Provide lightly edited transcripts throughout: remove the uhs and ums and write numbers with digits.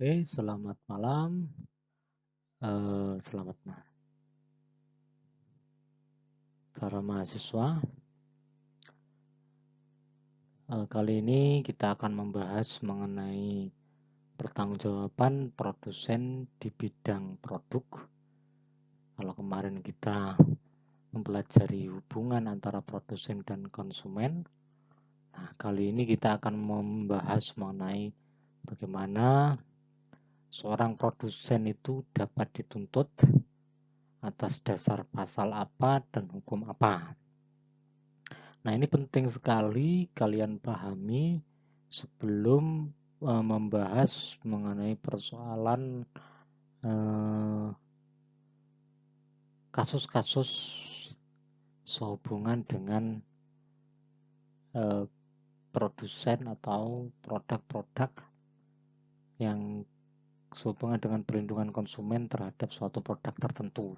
Oke, selamat malam. Selamat malam para mahasiswa. Kali ini kita akan membahas mengenai pertanggungjawaban produsen di bidang produk. Kalau kemarin kita mempelajari hubungan antara produsen dan konsumen, nah kali ini kita akan membahas mengenai bagaimana seorang produsen itu dapat dituntut atas dasar pasal apa dan hukum apa. Nah, ini penting sekali kalian pahami sebelum membahas mengenai persoalan kasus-kasus sehubungan dengan produsen atau produk-produk yang sehubungan dengan perlindungan konsumen terhadap suatu produk tertentu.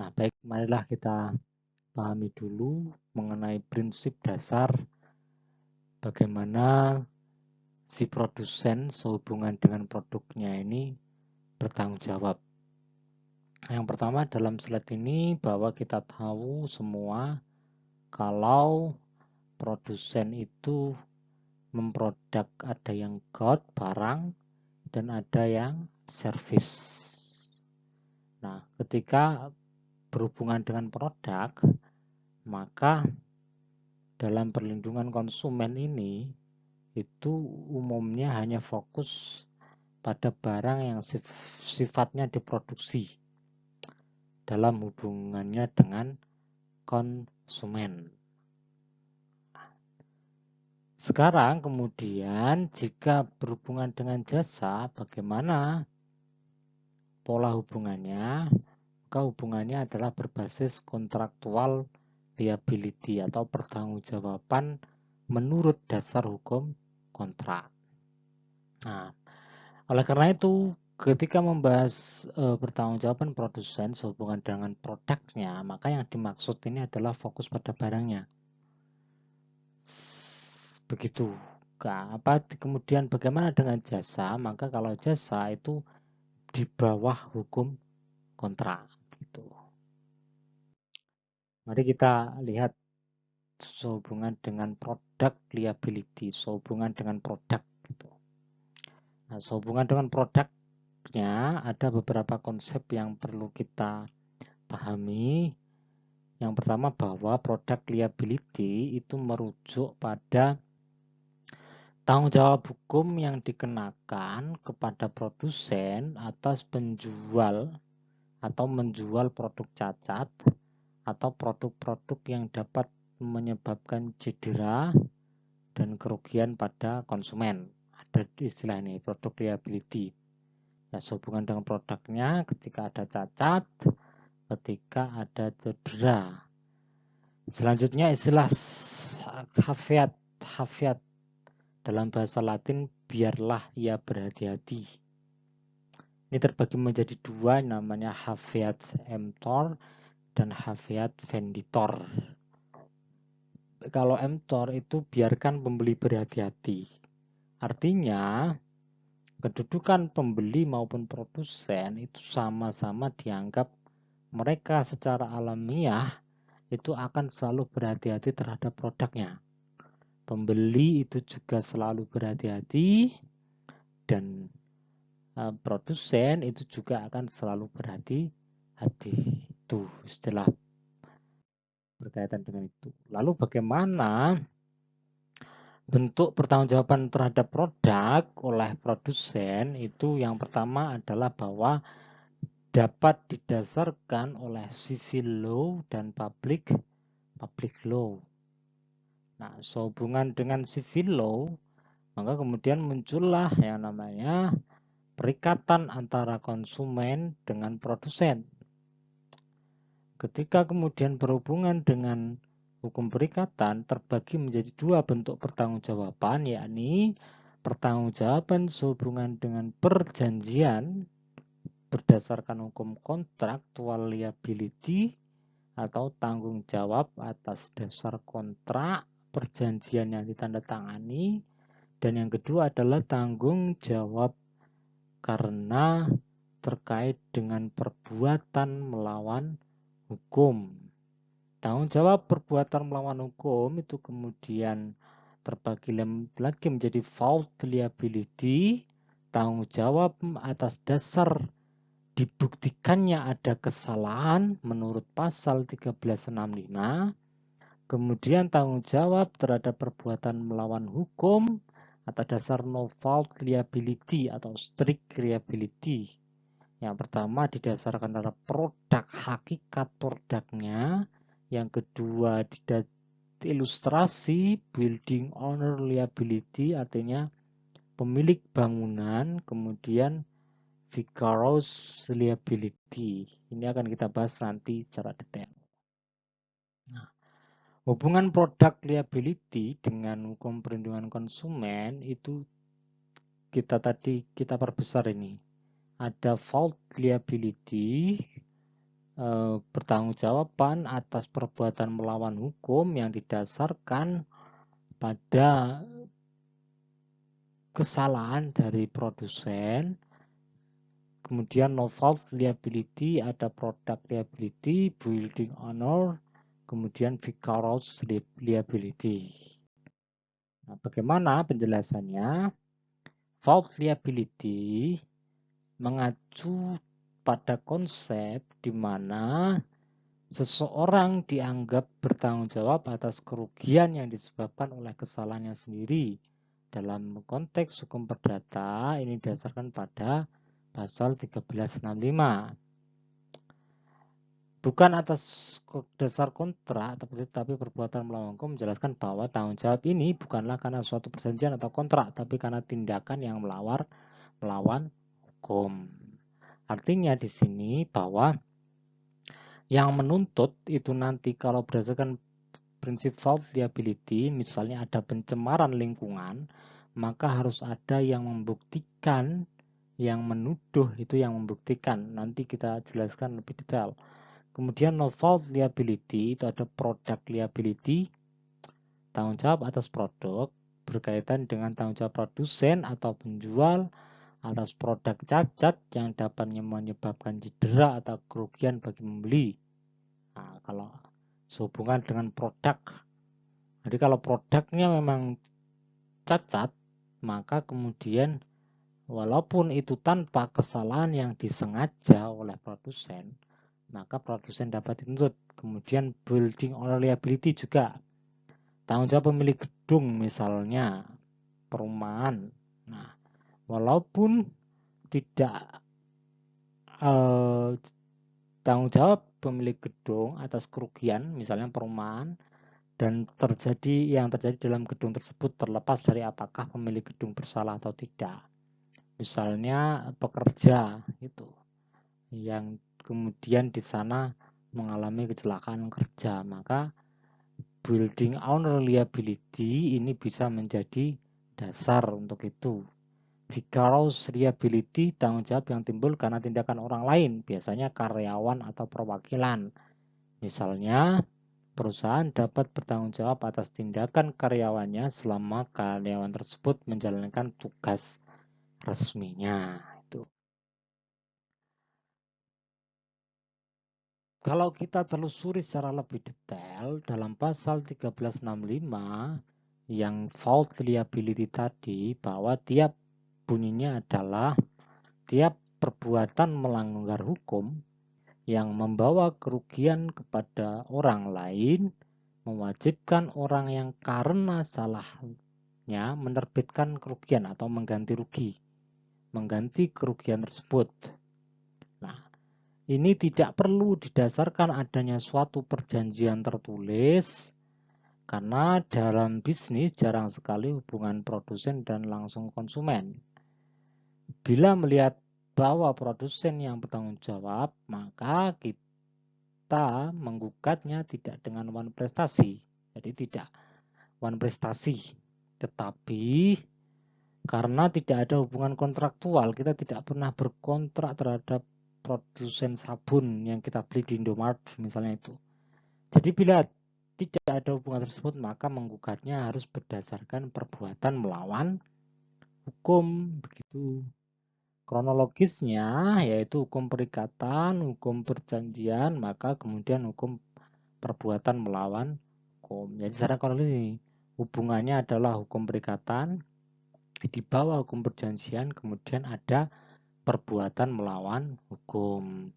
Nah, baik, marilah kita pahami dulu mengenai prinsip dasar bagaimana si produsen sehubungan dengan produknya ini bertanggung jawab. Yang pertama dalam slide ini bahwa kita tahu semua kalau produsen itu memproduk ada yang good barang dan ada yang service. Nah, ketika berhubungan dengan produk, maka dalam perlindungan konsumen ini itu umumnya hanya fokus pada barang yang sifatnya diproduksi dalam hubungannya dengan konsumen. Sekarang kemudian jika berhubungan dengan jasa, bagaimana pola hubungannya? Maka hubungannya adalah berbasis kontraktual liability atau pertanggungjawaban menurut dasar hukum kontrak. Nah, oleh karena itu ketika membahas pertanggungjawaban produsen sehubungan dengan produknya, maka yang dimaksud ini adalah fokus pada barangnya. Begitu. Kemudian bagaimana dengan jasa? Maka kalau jasa itu di bawah hukum kontrak. Gitu. Mari kita lihat sehubungan dengan produk liability, sehubungan dengan produk. Gitu. Nah, sehubungan dengan produknya ada beberapa konsep yang perlu kita pahami. Yang pertama bahwa produk liability itu merujuk pada tanggung jawab hukum yang dikenakan kepada produsen atas penjual atau menjual produk cacat atau produk-produk yang dapat menyebabkan cedera dan kerugian pada konsumen. Ada istilah ini, produk liability. Ya, sehubungan dengan produknya ketika ada cacat, ketika ada cedera. Selanjutnya istilah hafiat dalam bahasa Latin, biarlah ia berhati-hati. Ini terbagi menjadi dua, namanya hafiat emptor dan hafiat venditor. Kalau emptor itu biarkan pembeli berhati-hati. Artinya, kedudukan pembeli maupun produsen itu sama-sama dianggap mereka secara alamiah itu akan selalu berhati-hati terhadap produknya. Pembeli itu juga selalu berhati-hati dan produsen itu juga akan selalu berhati-hati. Itu istilah berkaitan dengan itu. Lalu bagaimana bentuk pertanggungjawaban terhadap produk oleh produsen? Itu yang pertama adalah bahwa dapat didasarkan oleh civil law dan public law. Nah, sehubungan dengan civil law, maka kemudian muncullah yang namanya perikatan antara konsumen dengan produsen. Ketika kemudian berhubungan dengan hukum perikatan terbagi menjadi dua bentuk pertanggungjawaban, yakni pertanggungjawaban sehubungan dengan perjanjian berdasarkan hukum kontraktual liability atau tanggung jawab atas dasar kontrak perjanjian yang ditandatangani, dan yang kedua adalah tanggung jawab karena terkait dengan perbuatan melawan hukum. Tanggung jawab perbuatan melawan hukum itu kemudian terbagi lagi menjadi fault liability, tanggung jawab atas dasar dibuktikannya ada kesalahan menurut pasal 1365, kemudian tanggung jawab terhadap perbuatan melawan hukum atas dasar no fault liability atau strict liability. Yang pertama didasarkan pada produk, hakikat produknya. Yang kedua ilustrasi building owner liability, artinya pemilik bangunan. Kemudian vicarious liability. Ini akan kita bahas nanti secara detail. Nah, hubungan produk liability dengan hukum perlindungan konsumen itu kita perbesar ini. Ada fault liability, pertanggungjawaban atas perbuatan melawan hukum yang didasarkan pada kesalahan dari produsen. Kemudian no fault liability, ada product liability, building owner, kemudian vicarious liability. Nah, bagaimana penjelasannya? Fault liability mengacu pada konsep di mana seseorang dianggap bertanggung jawab atas kerugian yang disebabkan oleh kesalahannya sendiri. Dalam konteks hukum perdata, ini didasarkan pada pasal 1365. Bukan atas dasar kontrak, tapi perbuatan melawan hukum menjelaskan bahwa tanggung jawab ini bukanlah karena suatu perjanjian atau kontrak, tapi karena tindakan yang melawan hukum. Artinya di sini bahwa yang menuntut itu nanti kalau berdasarkan prinsip fault liability, misalnya ada pencemaran lingkungan, maka harus ada yang membuktikan, yang menuduh itu yang membuktikan. Nanti kita jelaskan lebih detail. Kemudian no fault liability itu ada product liability, tanggung jawab atas produk berkaitan dengan tanggung jawab produsen atau penjual atas produk cacat yang dapat menyebabkan cedera atau kerugian bagi pembeli. Nah, kalau sehubungan dengan produk, jadi kalau produknya memang cacat, maka kemudian walaupun itu tanpa kesalahan yang disengaja oleh produsen, maka produsen dapat dituntut. Kemudian building owner liability juga, tanggung jawab pemilik gedung misalnya perumahan. Nah, walaupun tidak tanggung jawab pemilik gedung atas kerugian misalnya perumahan dan yang terjadi dalam gedung tersebut terlepas dari apakah pemilik gedung bersalah atau tidak. Misalnya pekerja itu yang kemudian di sana mengalami kecelakaan kerja, maka building owner liability ini bisa menjadi dasar untuk itu. Vicarious liability, tanggung jawab yang timbul karena tindakan orang lain, biasanya karyawan atau perwakilan. Misalnya, perusahaan dapat bertanggung jawab atas tindakan karyawannya selama karyawan tersebut menjalankan tugas resminya. Kalau kita telusuri secara lebih detail dalam pasal 1365 yang fault liability tadi, bahwa tiap bunyinya adalah tiap perbuatan melanggar hukum yang membawa kerugian kepada orang lain mewajibkan orang yang karena salahnya menerbitkan kerugian atau mengganti kerugian tersebut. Nah, ini tidak perlu didasarkan adanya suatu perjanjian tertulis, karena dalam bisnis jarang sekali hubungan produsen dan langsung konsumen. Bila melihat bahwa produsen yang bertanggung jawab, maka kita menggugatnya tidak dengan one prestasi. Jadi tidak one prestasi. Tetapi karena tidak ada hubungan kontraktual, kita tidak pernah berkontrak terhadap produsen sabun yang kita beli di Indomaret misalnya itu. Jadi bila tidak ada hubungan tersebut, maka menggugatnya harus berdasarkan perbuatan melawan hukum begitu. Kronologisnya yaitu hukum perikatan, hukum perjanjian, maka kemudian hukum perbuatan melawan hukum. Jadi secara kronologis hubungannya adalah hukum perikatan, di bawah hukum perjanjian, kemudian ada perbuatan melawan hukum.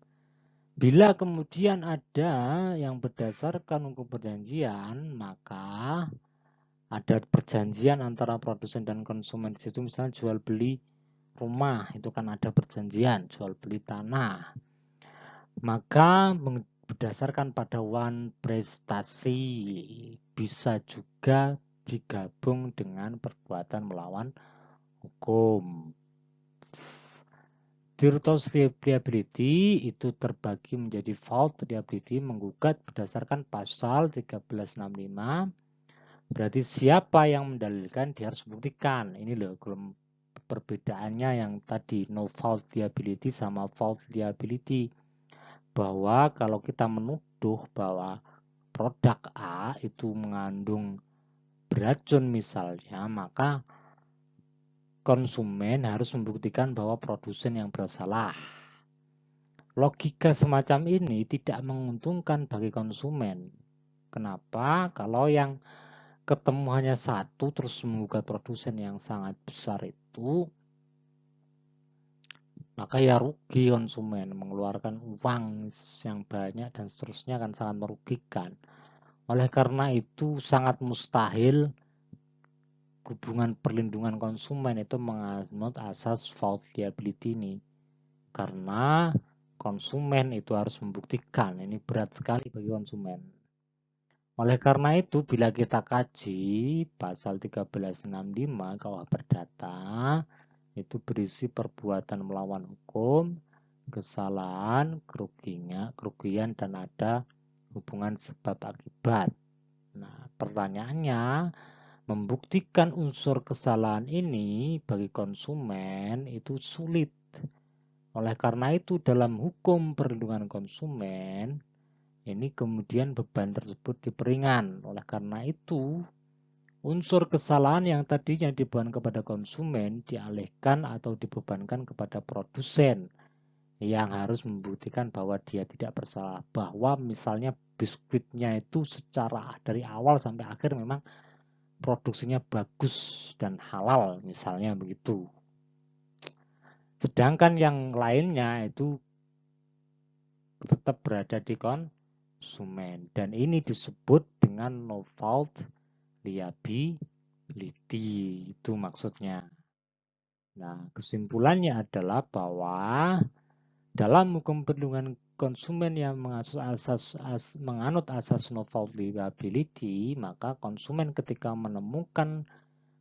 Bila kemudian ada yang berdasarkan hukum perjanjian, maka ada perjanjian antara produsen dan konsumen di situ, misalnya jual beli rumah, itu kan ada perjanjian jual beli tanah. Maka berdasarkan pada one prestasi bisa juga digabung dengan perbuatan melawan hukum. Virtuous liability itu terbagi menjadi fault liability menggugat berdasarkan pasal 1365. Berarti siapa yang mendalilkan dia harus buktikan. Ini loh perbedaannya yang tadi no fault liability sama fault liability. Bahwa kalau kita menuduh bahwa produk A itu mengandung beracun misalnya, maka konsumen harus membuktikan bahwa produsen yang bersalah. Logika semacam ini tidak menguntungkan bagi konsumen. Kenapa? Kalau yang ketemu hanya satu terus menggugat produsen yang sangat besar itu, maka ya rugi konsumen, mengeluarkan uang yang banyak dan seterusnya akan sangat merugikan. Oleh karena itu sangat mustahil hubungan perlindungan konsumen itu menganut asas fault liability ini. Karena konsumen itu harus membuktikan, ini berat sekali bagi konsumen. Oleh karena itu, bila kita kaji pasal 1365 KUH Perdata, itu berisi perbuatan melawan hukum, kesalahan, kerugian, dan ada hubungan sebab akibat. Nah, pertanyaannya, membuktikan unsur kesalahan ini bagi konsumen itu sulit. Oleh karena itu, dalam hukum perlindungan konsumen, ini kemudian beban tersebut diperingan. Oleh karena itu, unsur kesalahan yang tadinya dibeban kepada konsumen dialihkan atau dibebankan kepada produsen yang harus membuktikan bahwa dia tidak bersalah. Bahwa misalnya biskuitnya itu secara dari awal sampai akhir memang produksinya bagus dan halal, misalnya begitu. Sedangkan yang lainnya itu tetap berada di konsumen. Dan ini disebut dengan no fault liability. Itu maksudnya. Nah, kesimpulannya adalah bahwa dalam hukum perlindungan konsumen yang menganut asas no fault liability, maka konsumen ketika menemukan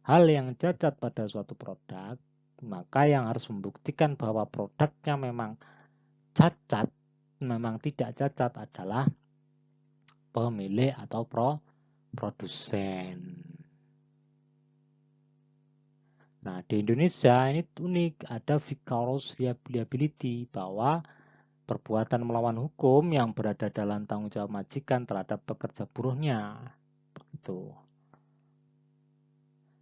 hal yang cacat pada suatu produk, maka yang harus membuktikan bahwa produknya memang cacat, memang tidak cacat adalah pemilik atau produsen. Nah, di Indonesia ini unik, ada vicarious liability, bahwa perbuatan melawan hukum yang berada dalam tanggung jawab majikan terhadap pekerja buruhnya. Begitu.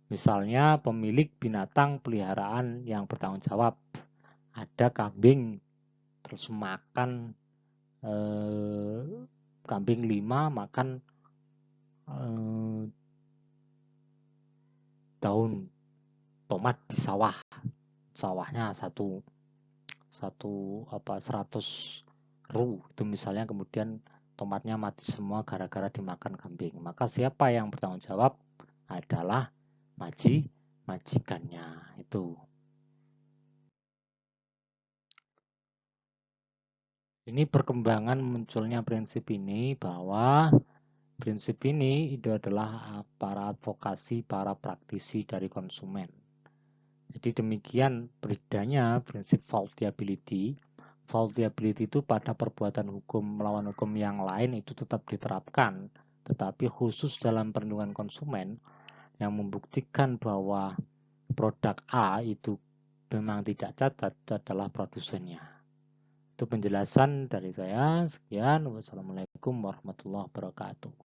Misalnya pemilik binatang peliharaan yang bertanggung jawab, ada kambing terus makan kambing 5 makan daun tomat di sawahnya 100 ru itu misalnya, kemudian tomatnya mati semua gara-gara dimakan kambing, maka siapa yang bertanggung jawab adalah majikannya itu. Ini perkembangan munculnya prinsip ini, bahwa prinsip ini itu adalah para advokasi, para praktisi dari konsumen. Jadi demikian beridanya prinsip fault liability. Fault liability itu pada perbuatan hukum melawan hukum yang lain itu tetap diterapkan, tetapi khusus dalam perlindungan konsumen yang membuktikan bahwa produk A itu memang tidak cacat adalah produsennya. Itu penjelasan dari saya. Sekian. Wassalamualaikum warahmatullahi wabarakatuh.